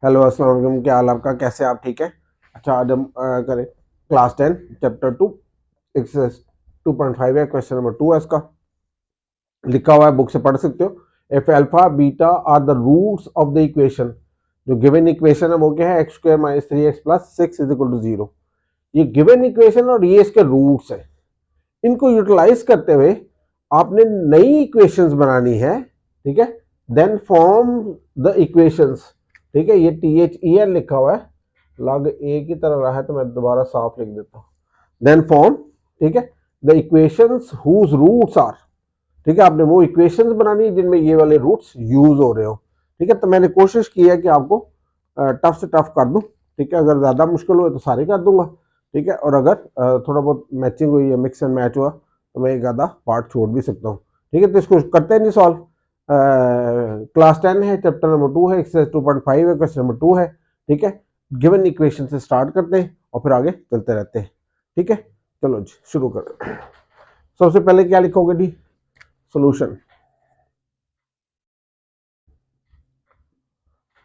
Hello अस्सलाम वालेकुम, क्या हाल आपका, कैसे आप, ठीक है। अच्छा, आज हम करें क्लास 10 चैप्टर 2 एक्सरसाइज 2.5 है, क्वेश्चन नंबर 2 है इसका। लिखा हुआ है, बुक से पढ़ सकते हो। If alpha beta are the roots of the equation, जो गिवन इक्वेशन है वो क्या है, x square minus 3x plus 6 is equal to 0। ये गिवन इक्वेशन और ये इसके रूट्स है। इनको यूटिलाइज करते हुए आपने नई इक्वेशंस बनानी है, ठीक है। देन फॉर्म द इक्वेशंस, ठीक है। ये THEL लिखा हुआ है, लग ए की तरह रहा है तो मैं दोबारा साफ लिख देता हूँ। देन फॉर्म, ठीक है, the equations whose roots are, ठीक है। आपने वो इक्वेशंस बनानी है जिनमें ये वाले रूट्स यूज हो रहे हो, ठीक है। तो मैंने कोशिश की है कि आपको टफ से टफ कर दूं, ठीक है। अगर ज्यादा मुश्किल हुए तो सारे कर दूंगा, ठीक है। और अगर थोड़ा बहुत मैचिंग हुई है, मिक्स एंड मैच हुआ, तो मैं एक आधा पार्ट छोड़ भी सकता हूँ, ठीक है। तो इसको करते हैं नहीं सॉल्व। क्लास 10 है, चैप्टर नंबर 2 है, एक्सरसाइज 2.5 है, क्वेश्चन नंबर 2 है, ठीक है। गिवन इक्वेशन से स्टार्ट करते हैं और फिर आगे चलते रहते हैं, ठीक है। चलो जी शुरू करें। सबसे पहले क्या लिखोगे जी, सोल्यूशन।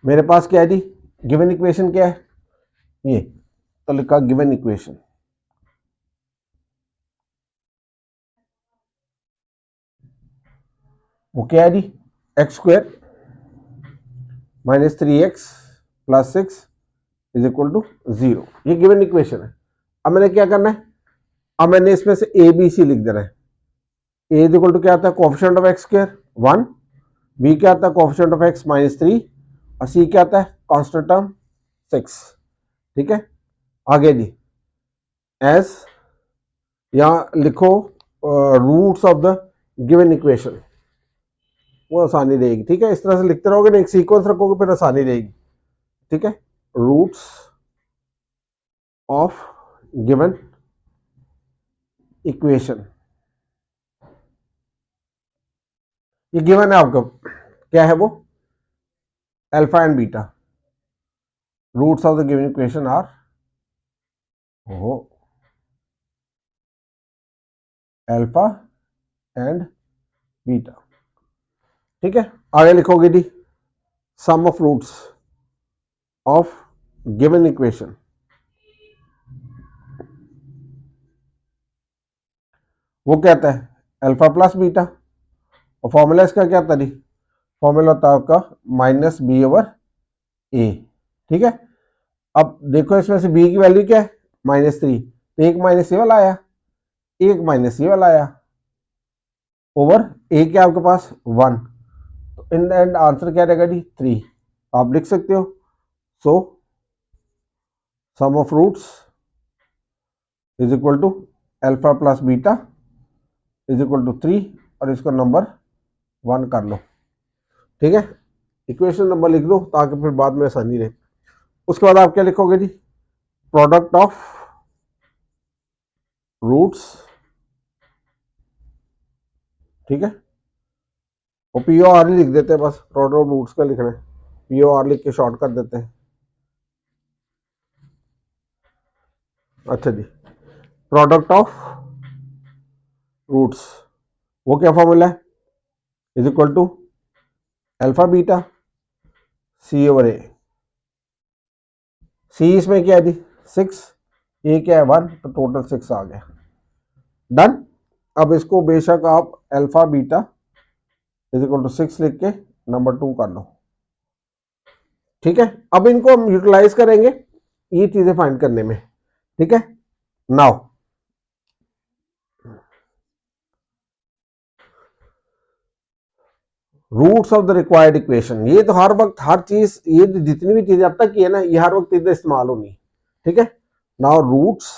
मेरे पास क्या है जी, गिवन इक्वेशन क्या है, ये तो लिखा गिवन इक्वेशन। वो क्या है जी, x square minus 3x plus 6 is equal to 0। ये गिवन इक्वेशन है। अब मैंने क्या करना है, अब मैंने इसमें से ए बी सी लिख देना है। ए इज इक्वल टू क्या आता है, coefficient of x square 1, B क्या आता है, कोएफिशिएंट ऑफ एक्स माइनस 3, और सी क्या आता है, कांस्टेंट टर्म 6, ठीक है। आगे जी, एस यहां लिखो roots of the given equation, वो आसानी रहेगी, ठीक है। इस तरह से लिखते रहोगे ना, एक सीक्वेंस रखोगे फिर आसानी रहेगी, ठीक है। रूट्स ऑफ गिवन इक्वेशन, ये गिवन है आपका, क्या है वो, alpha and beta. Roots of the given equation are alpha and beta, ठीक है। आगे लिखोगे जी, sum of roots of given equation, वो कहता है अल्फा प्लस बीटा, और फॉर्मूला इसका क्या था जी, फॉर्मूला होता है आपका माइनस बी ओवर ए, ठीक है। अब देखो इसमें से बी की वैल्यू क्या है, -3, तो एक माइनस ये वाला आया, एक माइनस ये वाला आया, ओवर ए क्या आपके पास 1, तो इन द एंड आंसर क्या रहेगा जी 3। आप लिख सकते हो, so sum of roots is equal to alpha plus beta is equal to 3, और इसको नंबर 1 कर लो, ठीक है। इक्वेशन नंबर लिख दो ताकि फिर बाद में आसानी रहे। उसके बाद आप क्या लिखोगे जी, प्रोडक्ट ऑफ रूट्स, ठीक है। वो POR ही लिख देते हैं, बस प्रोडक्ट ऑफ रूट्स का लिखना है, POR लिख के शॉर्ट कर देते हैं। अच्छा जी, प्रोडक्ट ऑफ रूट्स, वो क्या फॉर्मूला है, is equal to alpha beta c over a. C इसमें क्या है जी 6, ए क्या है 1, तो टोटल 6 आ गया, डन। अब इसको बेशक आप alpha beta is equal to 6 लिख के नंबर 2 कर लो, ठीक है। अब इनको हम यूटिलाइज करेंगे ये चीजें फाइंड करने में, ठीक है। Now roots of the required equation, ये तो हर वक्त हर चीज, ये जितनी भी चीजें अब तक की है ना, ये हर वक्त इधर इस्तेमाल होनी, ठीक है। Now roots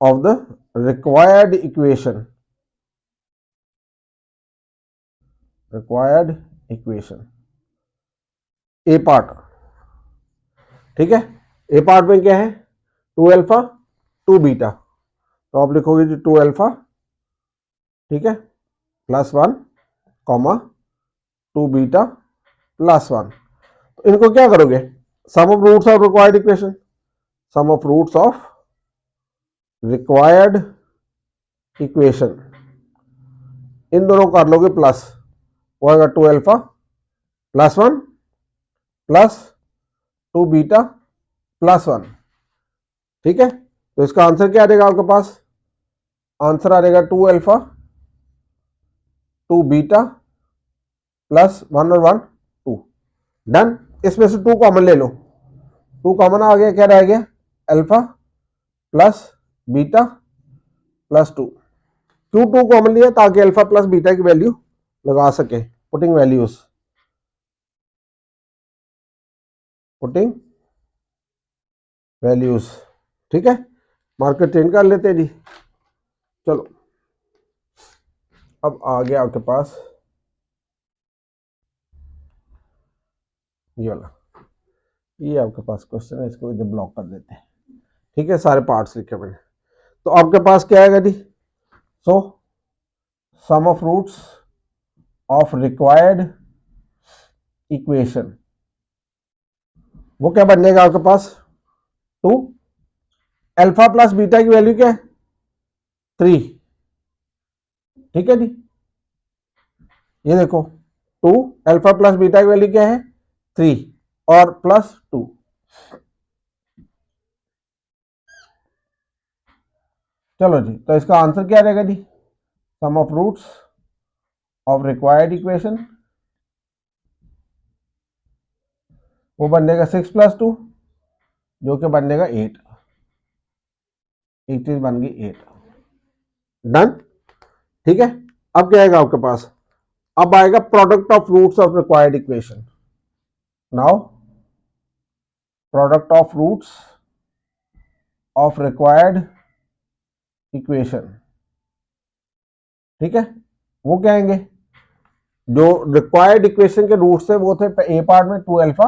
of the required equation, required equation A part, ठीक है। ए पार्ट में क्या है, 2 अल्फा 2 बीटा, तो आप लिखोगे जी 2 अल्फा, ठीक है, प्लस 1 कॉमा 2 बीटा प्लस 1। तो इनको क्या करोगे, sum of roots of required equation, sum of roots of required equation, इन दोनों कर लोगे प्लस, वो आएगा 2 अल्फा +1 प्लस 2 बीटा +1। ठीक है, तो इसका आंसर क्या आ जाएगा आपके पास? आंसर आ जाएगा 2 अल्फा 2 बीटा +1 और 1 2। डन। इसमें से 2 कॉमन ले लो, 2 कॉमन आ गया, क्या रह गया? Alpha plus beta +2। क्यों 2 कॉमन लिया? ताकि अल्फा प्लस बीटा की वैल्यू लगा सके। Putting values. ठीक है, मार्कर चेंज कर लेते हैं जी। चलो, अब आ गया आपके पास ये वाला, ये आपके पास क्वेश्चन है, इसको इधर ब्लॉक कर देते हैं। ठीक है, सारे पार्ट्स लिखे मैंने। तो आपके पास क्या आएगा जी? So sum of roots of required equation, वो क्या बन जाएगा आपके पास? 2 अल्फा प्लस बीटा की वैल्यू क्या है? 3। ठीक है जी, ये देखो 2 अल्फा प्लस बीटा की वैल्यू क्या है? 3 और +2। चलो जी, तो इसका आंसर क्या रहेगा जी? Sum of roots of required equation, वो बन जाएगा 6 + 2, जो कि बन जाएगा 8। एक चीज बन गई 8। डन। ठीक है, अब क्या आएगा आपके पास? अब आएगा product of roots of required equation. Now product of roots of required equation. ठीक है, वो क्या आएंगे? जो रिक्वायर्ड इक्वेशन के रूट्स है वो थे ए पार्ट में 2 अल्फा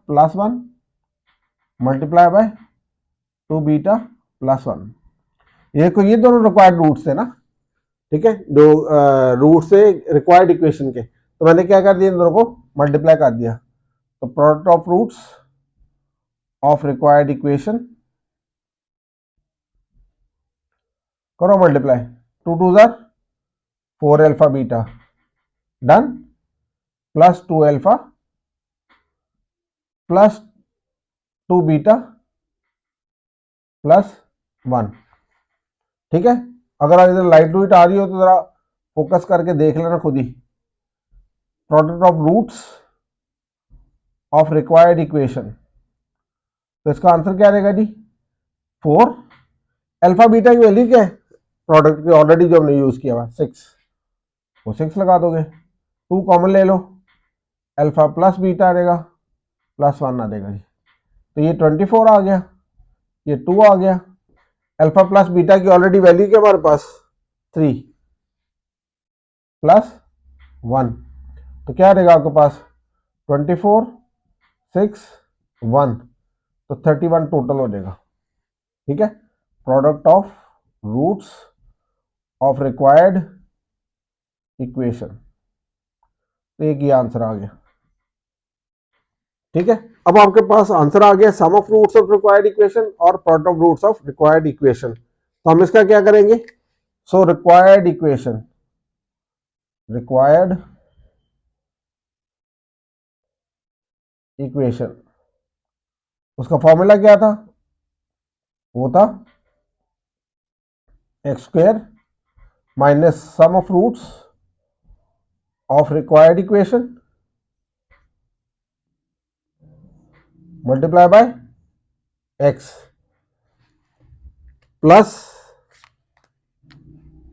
+1 मल्टीप्लाई बाय 2 बीटा +1। ये दोनों रिक्वायर्ड रूट्स थे ना। ठीक है, जो रूट्स है रिक्वायर्ड इक्वेशन के, तो मैंने क्या कर दिया, इन दोनों को मल्टीप्लाई कर दिया। तो product of roots of required equation, करो मल्टीप्लाई, 2 2 जार 4 alpha beta, done, +2 alpha +2 beta +1। ठीक है, अगर इधर लाइट लूइट आ रही हो तो जरा फोकस करके देख लेना खुद ही। Product of roots of required equation, तो इसका आंसर क्या रहेगा जी? 4 अल्फा बीटा की वैल्यू क्या है प्रोडक्ट की? ऑलरेडी जो हमने यूज किया हुआ 6, वो 6 लगा दोगे। 2 कॉमन ले लो, अल्फा प्लस बीटा आ जाएगा, +1 आ जाएगा जी। तो ये 24 आ गया, ये 2 आ गया। अल्फा प्लस बीटा की ऑलरेडी वैल्यू क्या हमारे पास? 3 +1, तो क्या रहेगा आपके पास? 24 6 1, तो 31 टोटल हो जाएगा। ठीक है, product of roots of required equation, तो एक ही आंसर आ गया। ठीक है, अब आपके पास आंसर आ गया sum of roots of required equation और product of roots of required equation. तो हम इसका क्या करेंगे? So required equation, required equation, उसका फॉर्मूला क्या था? वो था x² minus sum of roots of required equation multiply by x plus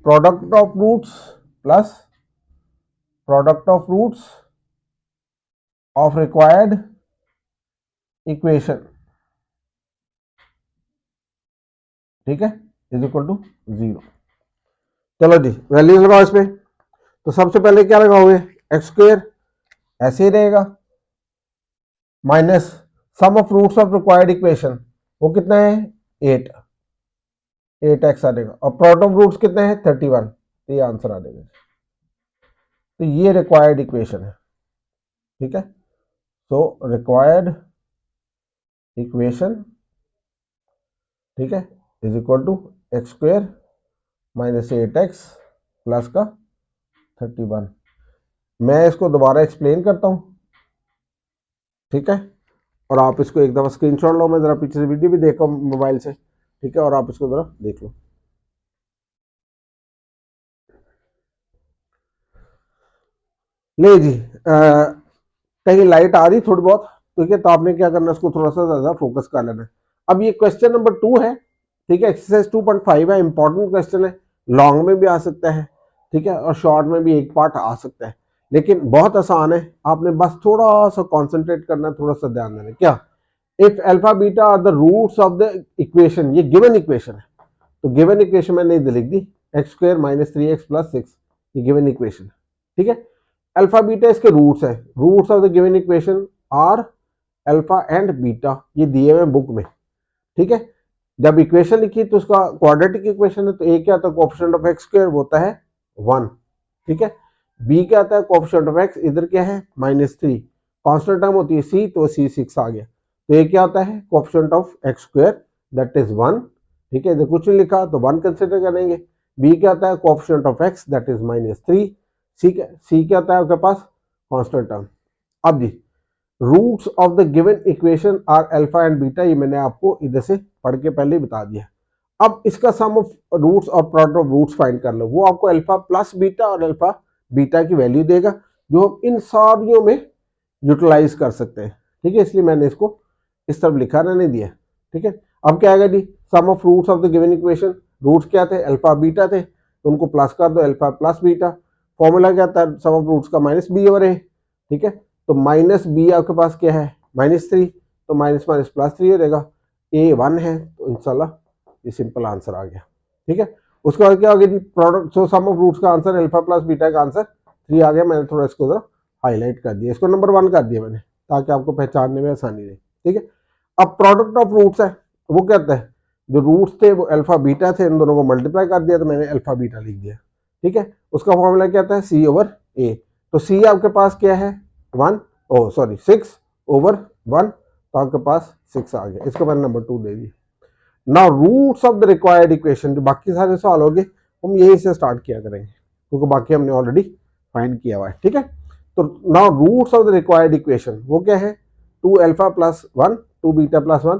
product of roots plus product of roots of required equation. ठीक है, इज इक्वल टू 0। चलो जी, values लगाओ इसमें। तो सबसे पहले क्या लगाओगे? x² ऐसे ही रहेगा, minus sum of roots of required equation, वो कितना है? 8x आ जाएगा, और प्रोडक्ट ऑफ रूट्स कितने हैं? 31, तो ये आंसर आ जाएगा। तो ये रिक्वायर्ड इक्वेशन है। ठीक है, तो रिक्वायर्ड इक्वेशन, ठीक है, is equal to x² minus 8x plus का 31। मैं इसको दोबारा एक्सप्लेन करता हूँ, ठीक है, और आप इसको एक दफ़ा स्क्रीनशॉट लो, मैं ज़रा पीछे से वीडियो भी देखा मोबाइल से, ठीक है, और आप इसको ज़रा देख लो। ले जी, कहीं लाइट आ रही थोड़ी बहुत, ठीक है, तो आपने क्या करना है, इसको थोड़ा सा ज़्यादा फोकस कर लेना है। अब ये क्वेश्चन नंबर 2 है, ठीक है, एक्सरसाइज 2.5 है, इंपॉर्टेंट क्वेश्चन है, लॉन्ग में भी आ सकता है, ठीक है, और शॉर्ट में भी एक पार्ट आ सकता है, लेकिन बहुत आसान है, आपने बस थोड़ा सा कॉन्सेंट्रेट करना है, थोड़ा सा ध्यान देना है। क्या, if alpha beta are the roots of the equation, ये गिवन इक्वेशन है, तो गिवन इक्वेशन मैंने इधर लिख दी, x square minus 3x plus 6, ये गिवन इक्वेशन, ठीक है, अल्फा बीटा इसके रूट्स है, roots of the given equation are alpha and beta, ये दिए हुए बुक में, ठीक है। जब इक्वेशन लिखी तो उसका क्वाड्रेटिक इक्वेशन है, तो ए क्या आता है, कोएफिशिएंट ऑफ एक्स स्क्वायर होता है 1, ठीक है, बी क्या आता है, कोएफिशिएंट ऑफ एक्स, इधर क्या है -3, कांस्टेंट टर्म होती है सी, तो सी 6 आ गया, तो ये क्या आता है, coefficient of x square that is 1, ठीक है, इधर कुछ नहीं लिखा तो 1 कंसिडर करेंगे। बी क्या आता है, coefficient of x that is -3, C क्या आता है आपके पास, कांस्टेंट टर्म। अब जी, roots of the given equation are alpha and beta, ये मैंने आपको इधर से पढ़ के पहले ही बता दिया। अब इसका सम ऑफ रूट्स और प्रोडक्ट ऑफ रूट्स फाइंड कर लो, वो आपको अल्फा प्लस बीटा और अल्फा बीटा की वैल्यू देगा, जो हम इन सारियों में यूटिलाइज कर सकते हैं, ठीक है, इसलिए मैंने इसको इस तरफ लिखा रहने दिया, ठीक है। अब क्या आएगा जी, sum of roots of the given equation, roots क्या थे, अल्फा बीटा थे, तो उनको प्लस कर दो, अल्फा प्लस बीटा, फॉर्मूला क्या था, सम ऑफ रूट्स का माइनस बी ओवर ए, ठीक है, तो माइनस बी आपके पास क्या है, -3, तो माइनस माइनस प्लस 3 हो जाएगा, ए 1 है, तो इंशाल्लाह ये सिंपल आंसर आ गया, ठीक है। उसके बाद क्या हो गया जी, product, so sum of roots का आंसर अल्फा प्लस बीटा का आंसर 3 आ गया, मैंने थोड़ा इसको जरा हाईलाइट कर दिया, इसको नंबर 1 कर दिया मैंने, ताकि आपको पहचानने में आसानी रहे, ठीक है। अब प्रोडक्ट ऑफ रूट्स है, वो क्या होता है, जो रूट्स थे वो अल्फा बीटा थे, इन दोनों को मल्टीप्लाई कर दिया, तो मैंने अल्फा बीटा लिख दिया, ठीक है। उसका फॉर्मूला क्या आता है, सी ओवर ए, तो सी आपके पास क्या है 1, ओ सॉरी 6 ओवर 1, तो आपके पास 6 आ गया, इसको मैंने नंबर 2 दे दिया। Now roots of the required equation, जो बाकी सारे सवाल होंगे हम यही से स्टार्ट किया करेंगे, क्योंकि बाकी हमने ऑलरेडी फाइंड किया हुआ है, ठीक है। तो now roots of the required equation वो क्या है, 2 alpha plus 1 2 beta plus 1,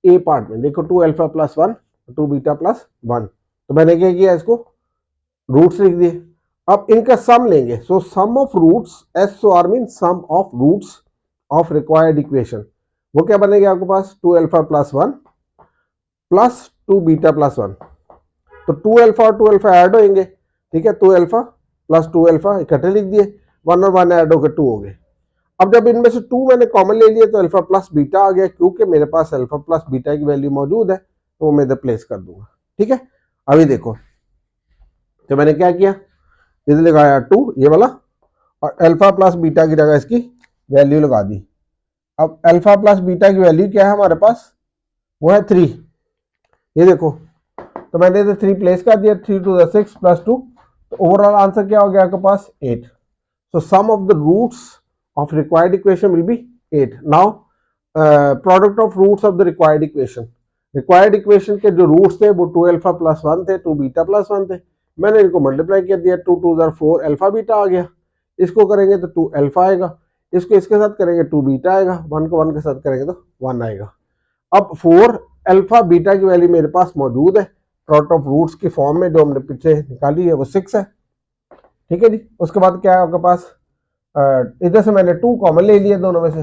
A part में देखो 2 अल्फा प्लस 1 2 बीटा प्लस 1, तो मैंने क्या किया, इसको रूट्स लिख दिए। अब इनका सम लेंगे, so sum of roots, S O R mean sum of roots of required equation, वो क्या बनेगा आपके पास, 2 alpha plus 1 plus 2 beta plus 1, तो 2 अल्फा और 2 अल्फा ऐड होंगे, ठीक है, 2 अल्फा प्लस 2 अल्फा इकट्ठे लिख दिए, 1 और 1 ऐड होकर 2 हो गए। अब जब इनमें से 2 मैंने कॉमन ले लिया, तो अल्फा प्लस बीटा आ गया, क्योंकि मेरे पास अल्फा प्लस बीटा की वैल्यू मौजूद है, तो वो मैं इधर प्लेस कर दूंगा, ठीक है। अभी देखो, तो मैंने क्या किया, इधर लगाया 2 ये वाला, और अल्फा प्लस बीटा की जगह इसकी वैल्यू लगा दी। अब अल्फा प्लस बीटा की वैल्यू क्या है हमारे पास, वो है 3, ये देखो, तो मैंने इधर 3 प्लेस कर दिया, 3 to the 6 प्लस 2, तो ओवरऑल आंसर क्या हो गया आपके पास 8, so sum of the roots of required equation will be 8. now product of roots of the required equation के जो रूट्स थे वो 2 अल्फा प्लस 1 थे, 2 बीटा प्लस 1 थे, मैंने इनको मल्टीप्लाई कर दिया, 2 2 4 अल्फा बीटा आ गया, इसको करेंगे तो 2 अल्फा आएगा, इसको इसके साथ करेंगे 2 बीटा आएगा, 1 को 1 के साथ करेंगे तो 1 आएगा। अब 4 अल्फा बीटा की वैल्यू मेरे पास मौजूद है, प्रोडक्ट ऑफ रूट्स की फॉर्म में, जो हमने पीछे निकाली है वो 6 है, ठीक है जी। उसके बाद क्या है आपके पास, इधर से मैंने 2 कॉमन ले लिए दोनों में से,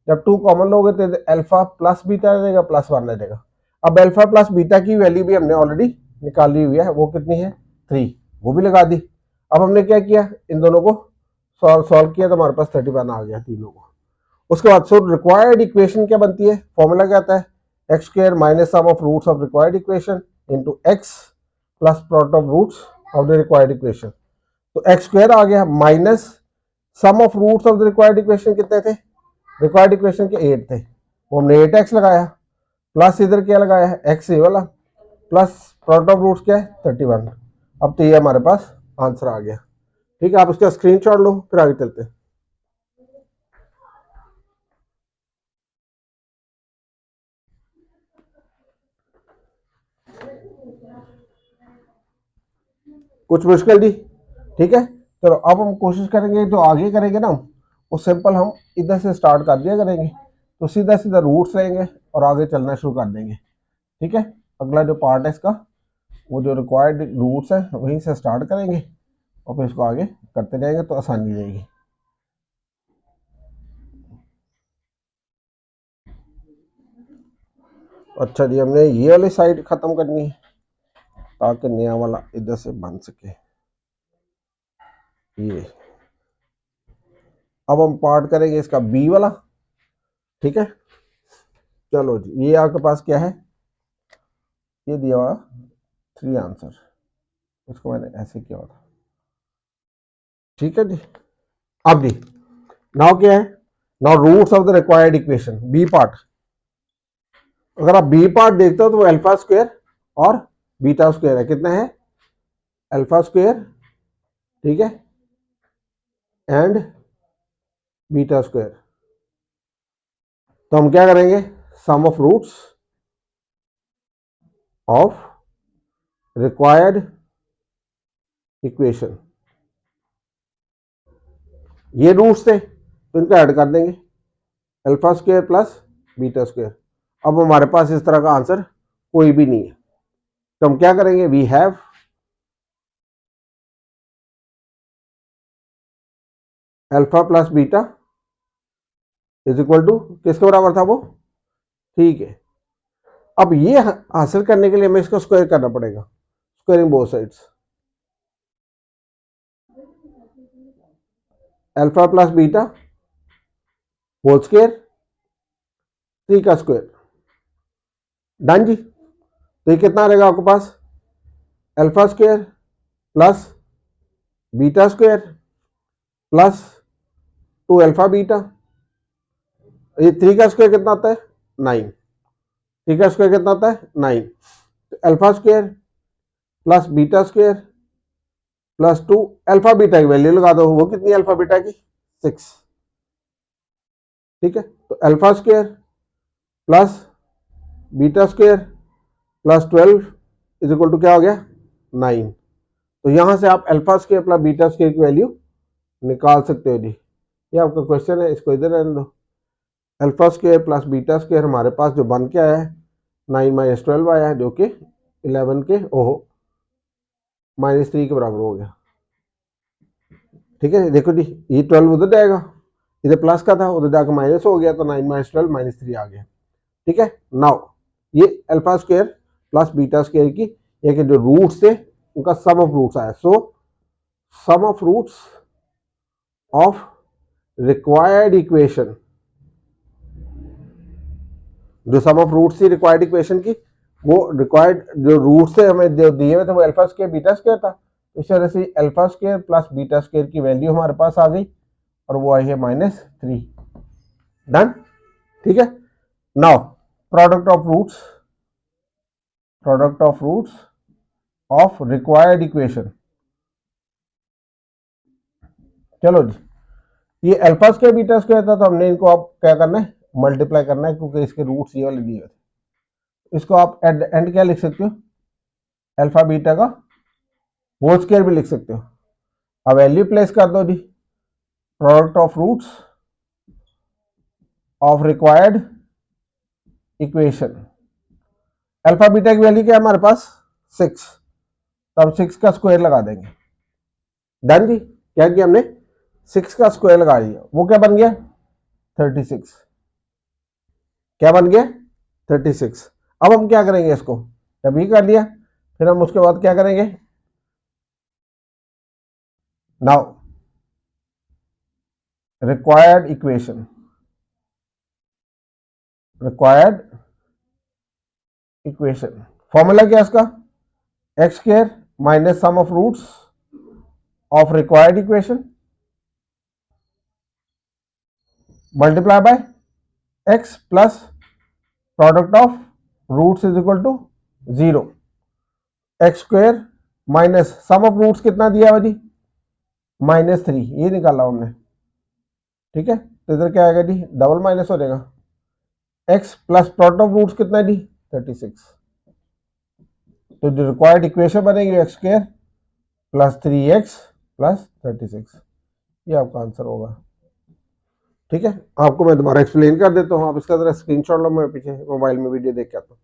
जब 2 कॉमन लोगे तो अल्फा प्लस बीटा आ जाएगा, प्लस 1 आ जाएगा। अब अल्फा प्लस बीटा की वैल्यू भी हमने ऑलरेडी निकाली हुई है, वो कितनी है 3, वो भी लगा दी। अब हमने क्या किया, इन दोनों को सॉल्व किया, तो हमारे पास 31 आ गया तीनों को। उसके बाद सो रिक्वायर्ड इक्वेशन क्या बनती है, फॉर्मूला क्या आता है, x square minus sum of roots of required equation into x plus product of roots of the required equation, तो एक्स स्क्वायर आ गया minus sum of roots of the required equation कितने थे, रिक्वायर्ड इक्वेशन के 8 थे, वो हमने 8x लगाया, प्लस इधर क्या लगाया है एक्स ए वाला, प्लस प्रोडक्ट ऑफ रूट्स क्या है 31। अब तो ये हमारे पास आंसर आ गया, ठीक है, आप इसका स्क्रीनशॉट लो, फिर आगे चलते हैं। कुछ मुश्किल जी, ठीक है, चलो अब हम कोशिश करेंगे, जो आगे करेंगे ना वो सिंपल हम इधर से स्टार्ट कर दिया करेंगे, तो सीधा सीधा रूट्स लेंगे और आगे चलना शुरू कर देंगे। ठीक है, अगला जो पार्ट है इसका, वो जो रिक्वायर्ड रूट्स है वहीं से स्टार्ट करेंगे और फिर इसको आगे करते जाएंगे तो आसानी रहेगी। अच्छा जी, हमने ये वाली साइड खत्म करनी है ताकि नया वाला इधर से बन सके। ये अब हम पार्ट करेंगे इसका बी वाला। ठीक है, चलो जी, ये आपके पास क्या है, ये दिया हुआ 3 आंसर, इसको मैंने ऐसे किया था। ठीक है जी, अब जी नाउ क्या है, now roots of the required equation B part. अगर आप बी पार्ट देखते हो तो वो अल्फा स्क्वायर और बीटा स्क्वायर है। कितना है, अल्फा स्क्वायर, ठीक है, एंड बीटा स्क्वायर। तो हम क्या करेंगे, sum of roots of required equation, ये रूट्स थे तो इनको ऐड कर देंगे, alpha square plus beta square. अब हमारे पास इस तरह का आंसर कोई भी नहीं है, तो हम क्या करेंगे, we have alpha plus beta is equal to, किसके बराबर था वो, ठीक है। अब ये हासिल करने के लिए हमें इसको स्क्वायर करना पड़ेगा, squaring both sides, alpha plus beta whole square 3 का स्क्वायर, डन जी। तो ये कितना रहेगा आपके पास, alpha square plus beta square plus 2 alpha beta, ये 3 का स्क्वायर कितना आता है 9, 3 का स्क्वायर कितना आता है 9, तो alpha square plus beta square plus 2 alpha beta की वैल्यू लगा दो, वो कितनी अल्फा बीटा की 6। ठीक है, तो alpha square plus beta square plus 12 is equal to क्या हो गया 9। तो यहां से आप alpha square plus beta square की वैल्यू निकाल सकते हो जी। ये आपका क्वेश्चन है, इसको इधर रहने दो। Alpha square plus beta square हमारे पास जो बन के आया है 9 माइनस 12 आया है, जो कि 11 के ओहो -3 के बराबर हो गया। ठीक है, देखो जी, ये 12 उधर जाएगा, इधर प्लस का था उधर जाकर माइनस हो गया, तो 9 माइनस 12 -3 आ गया। ठीक है, नाउ ये alpha square plus beta square की एक जो रूट्स थे उनका सम ऑफ रूट्स आया। So sum of roots of required equation, जो सम ऑफ रूट्स थी रिक्वायर्ड इक्वेशन की, वो रिक्वायर्ड जो रूट्स थे हमें जो दिए हुए थे वो अल्फा स्क्वायर बीटा स्क्वायर था। इस तरह से alpha square plus beta square की वैल्यू हमारे पास आ गई और वो आई है -3। डन, ठीक है। Now product of roots of required equation. चलो जी, ये अल्फा स्क्वायर बीटा स्क्वायर था तो हमने इनको अब क्या करना है, मल्टीप्लाई करना है, क्योंकि इसके रूट्स ये वाले दिए हुए थे। इसको आप एंड क्या लिख सकते हो, अल्फा बीटा का होल स्क्वायर भी लिख सकते हो। अब वैल्यू प्लेस कर दो जी, product of roots of required equation. Alpha beta की वैल्यू क्या है हमारे पास 6, तो हम 6 का स्क्वायर लगा देंगे। डन जी, क्या किया हमने 6 का स्क्वायर लगा दिया, वो क्या बन गया 36। क्या बन गया 36। अब हम क्या करेंगे, इसको जब ये कर लिया फिर हम उसके बाद क्या करेंगे, now required equation, required equation formula क्या है इसका, x square minus sum of roots of required equation multiply by x plus product of roots is equal to 0। X square minus sum of roots कितना दिया हुआ जी -3, ये निकाला हमने। ठीक है, तो इधर क्या आएगा जी डबल माइनस हो जाएगा, x plus product of roots कितना है जी 36। तो जो रिक्वायर्ड इक्वेशन बनेगी x square plus 3x plus 36, ये आपका आंसर होगा। ठीक है, आपको मैं दोबारा एक्सप्लेन कर देता हूँ, आप इसका जरा स्क्रीनशॉट लो, मैं पीछे मोबाइल में वीडियो देख के आता हूँ।